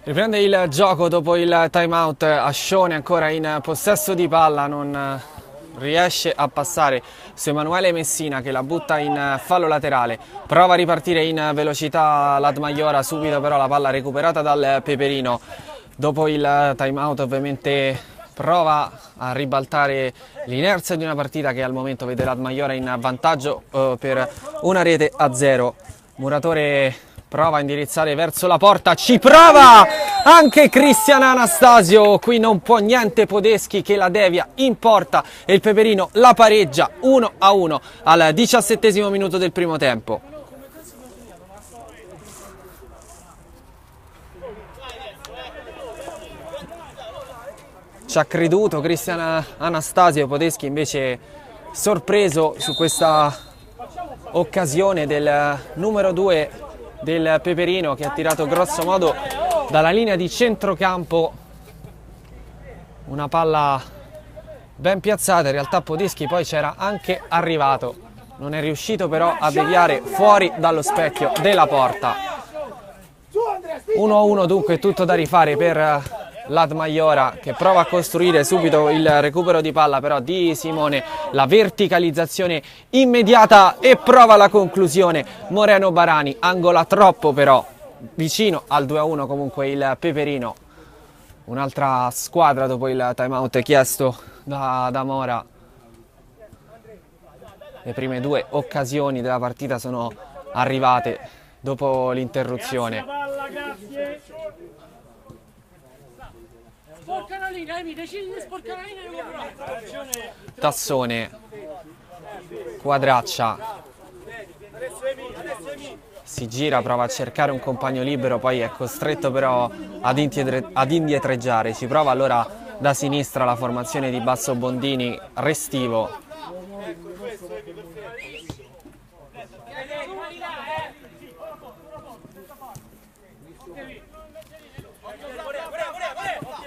Riprende il gioco dopo il time out. Ascione ancora in possesso di palla, non riesce a passare su Emanuele Messina che la butta in fallo laterale. Prova a ripartire in velocità l'Admaiora, subito però la palla recuperata dal Peperino. Dopo il time out ovviamente prova a ribaltare l'inerzia di una partita che al momento vede l'Admaiora in vantaggio per 1-0. Muratore prova a indirizzare verso la porta, ci prova anche Cristian Anastasio, qui non può niente Podeschi che la devia in porta e il Peperino la pareggia 1-1 al 17° minuto del primo tempo. Ci ha creduto Cristian Anastasio, Podeschi invece sorpreso su questa occasione del numero 2 del Peperino che ha tirato grosso modo dalla linea di centrocampo, una palla ben piazzata. In realtà Podeschi poi c'era anche arrivato, non è riuscito però a deviare fuori dallo specchio della porta. 1-1 dunque, tutto da rifare per l'Admaiora che prova a costruire subito il recupero di palla però di Simone, la verticalizzazione immediata e prova la conclusione Moreno Barani, angola troppo però vicino al 2-1 comunque il Peperino. Un'altra squadra dopo il time out chiesto da Mora. Le prime due occasioni della partita sono arrivate dopo l'interruzione. Tassone, Quadraccia, si gira, prova a cercare un compagno libero, poi è costretto però ad indietreggiare. Ci prova allora da sinistra la formazione di Basso Bondini, Restivo.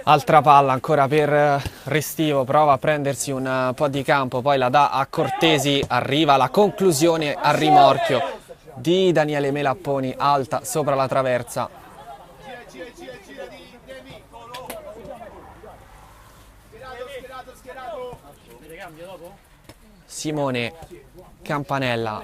Altra palla ancora per Restivo, prova a prendersi un po' di campo, poi la dà a Cortesi, arriva la conclusione a rimorchio di Daniele Melapponi, alta sopra la traversa. Simone Campanella,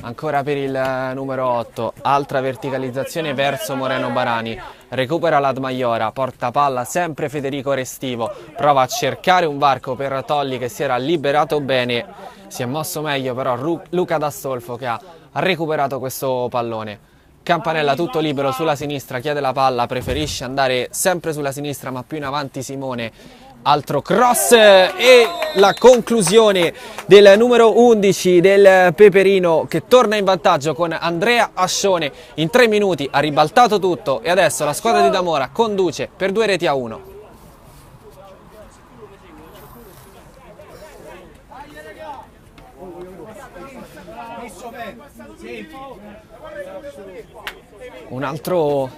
ancora per il numero 8, altra verticalizzazione verso Moreno Barani, recupera l'Admaiora, porta palla sempre Federico Restivo, prova a cercare un varco per Tolli che si era liberato bene, si è mosso meglio però Luca D'Astolfo che ha recuperato questo pallone. Campanella tutto libero sulla sinistra, chiede la palla, preferisce andare sempre sulla sinistra ma più in avanti Simone. Altro cross e la conclusione del numero 11 del Peperino che torna in vantaggio con Andrea Ascione. In 3 minuti ha ribaltato tutto e adesso la squadra di Damora conduce per 2-1. Un altro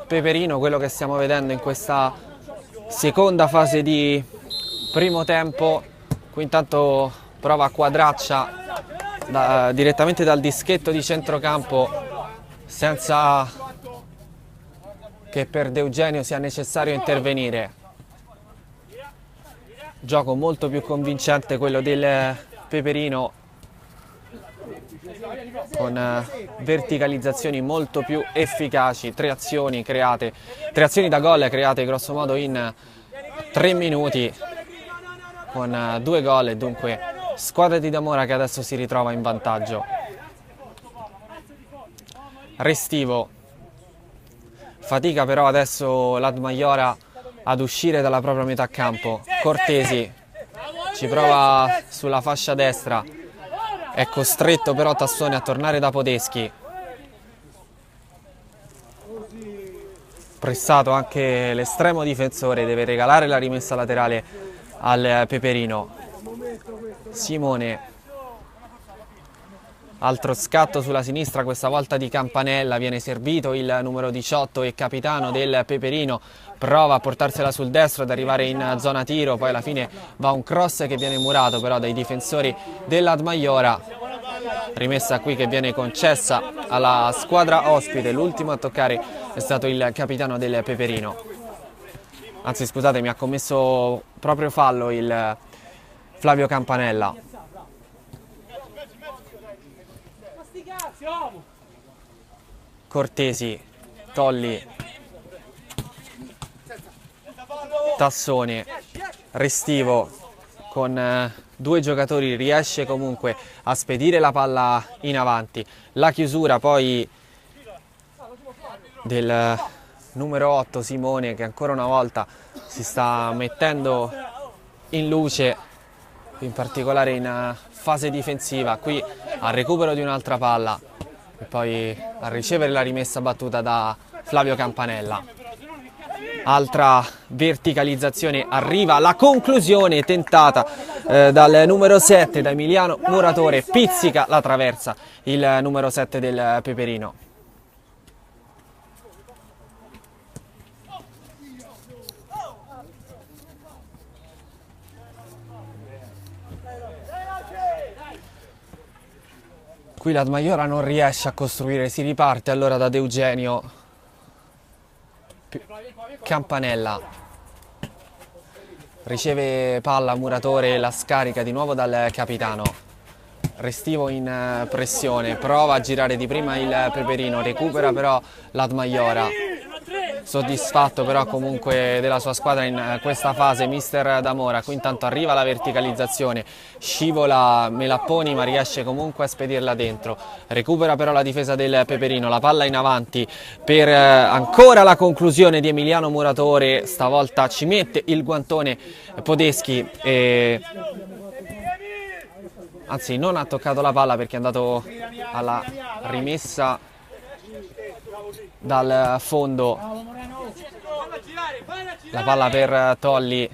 Peperino quello che stiamo vedendo in questa seconda fase di primo tempo. Qui intanto prova Quadraccia direttamente dal dischetto di centrocampo senza che per De Eugenio sia necessario intervenire. Gioco molto più convincente quello del Peperino, con verticalizzazioni molto più efficaci, 3 azioni da gol create grosso modo in 3 minuti con 2 gol e dunque squadra di Damora che adesso si ritrova in vantaggio. Restivo, fatica però adesso l'Admaiora ad uscire dalla propria metà campo. Cortesi ci prova sulla fascia destra, è costretto però Tassone a tornare da Podeschi. Pressato anche l'estremo difensore, deve regalare la rimessa laterale al Peperino. Simone, altro scatto sulla sinistra, questa volta di Campanella, viene servito il numero 18 e capitano del Peperino, prova a portarsela sul destro ad arrivare in zona tiro, poi alla fine va un cross che viene murato però dai difensori dell'Admaiora. rimessa qui che viene concessa alla squadra ospite. L'ultimo a toccare è stato il capitano del Peperino, anzi scusate, mi ha commesso proprio fallo il Flavio Campanella. Cortesi, Tolli, Tassone, Restivo con due giocatori riesce comunque a spedire la palla in avanti. La chiusura poi del numero 8 Simone, che ancora una volta si sta mettendo in luce, in particolare in fase difensiva, qui al recupero di un'altra palla e poi a ricevere la rimessa battuta da Flavio Campanella. Altra verticalizzazione, arriva la conclusione tentata dal numero 7, da Emiliano Muratore, pizzica la traversa il numero 7 del Peperino. Qui la Maiora non riesce a costruire, si riparte allora da De Eugenio. Campanella riceve palla, Muratore la scarica di nuovo dal capitano. Restivo in pressione, prova a girare di prima il Peperino, recupera però la Maiora. Soddisfatto però comunque della sua squadra in questa fase mister D'Amora. Qui intanto arriva la verticalizzazione, scivola Melapponi ma riesce comunque a spedirla dentro. Recupera però la difesa del Peperino, la palla in avanti per ancora la conclusione di Emiliano Muratore. Stavolta ci mette il guantone Podeschi e... anzi non ha toccato la palla perché è andato alla rimessa dal fondo. La palla per Tolli,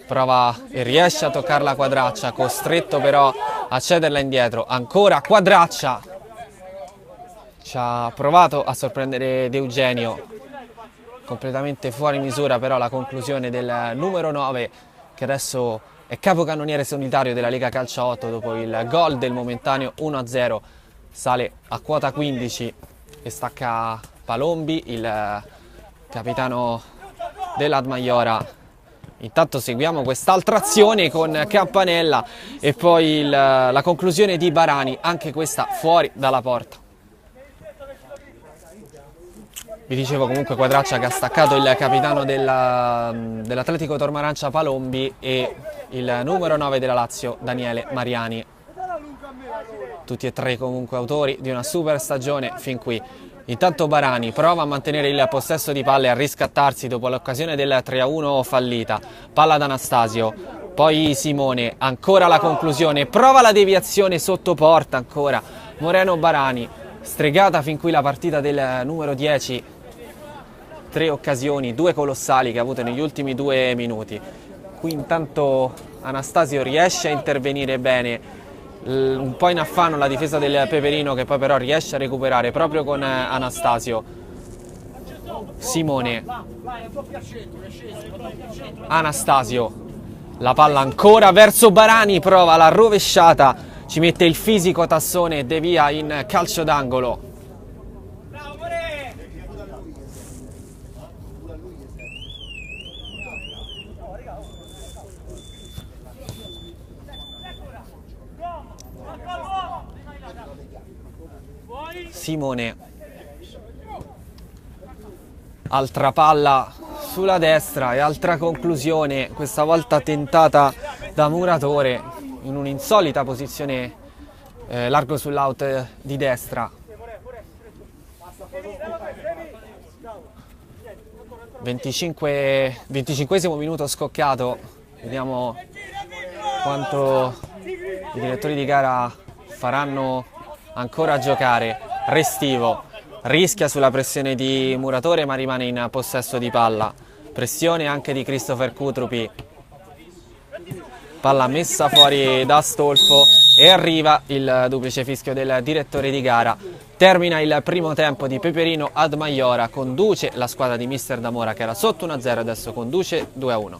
prova e riesce a toccare la Quadraccia, costretto però a cederla indietro. Ancora Quadraccia, ci ha provato a sorprendere De Eugenio, completamente fuori misura però la conclusione del numero 9, che adesso è capocannoniere solitario della Lega Calcio 8 dopo il gol del momentaneo 1-0. Sale a quota 15 e stacca Palombi, il capitano della Maiora. Intanto seguiamo quest'altra azione con Campanella e poi la conclusione di Barani, anche questa fuori dalla porta. Vi dicevo comunque Quadraccia che ha staccato il capitano dell'Atletico Tormarancia Palombi e il numero 9 della Lazio Daniele Mariani. Tutti e tre comunque autori di una super stagione fin qui. Intanto Barani prova a mantenere il possesso di palle e a riscattarsi dopo l'occasione del 3-1 fallita. Palla ad Anastasio, poi Simone, ancora la conclusione, prova la deviazione sotto porta ancora. Moreno Barani, stregata fin qui la partita del numero 10. 3 occasioni, 2 colossali che ha avuto negli ultimi 2 minuti. Qui intanto Anastasio riesce a intervenire bene, un po' in affanno la difesa del Peperino che poi però riesce a recuperare proprio con Anastasio. Simone, Anastasio, la palla ancora verso Barani, prova la rovesciata, ci mette il fisico Tassone e devia in calcio d'angolo. Simone, altra palla sulla destra e altra conclusione, questa volta tentata da Muratore in un'insolita posizione largo sull'out di destra. 25esimo minuto scoccato, vediamo quanto i direttori di gara faranno ancora giocare. Restivo rischia sulla pressione di Muratore ma rimane in possesso di palla. Pressione anche di Christopher Cutrupi. Palla messa fuori da Stolfo e arriva il duplice fischio del direttore di gara. Termina il primo tempo di Peperino ad Maiora, conduce la squadra di mister D'Amora che era sotto 1-0, adesso conduce 2-1.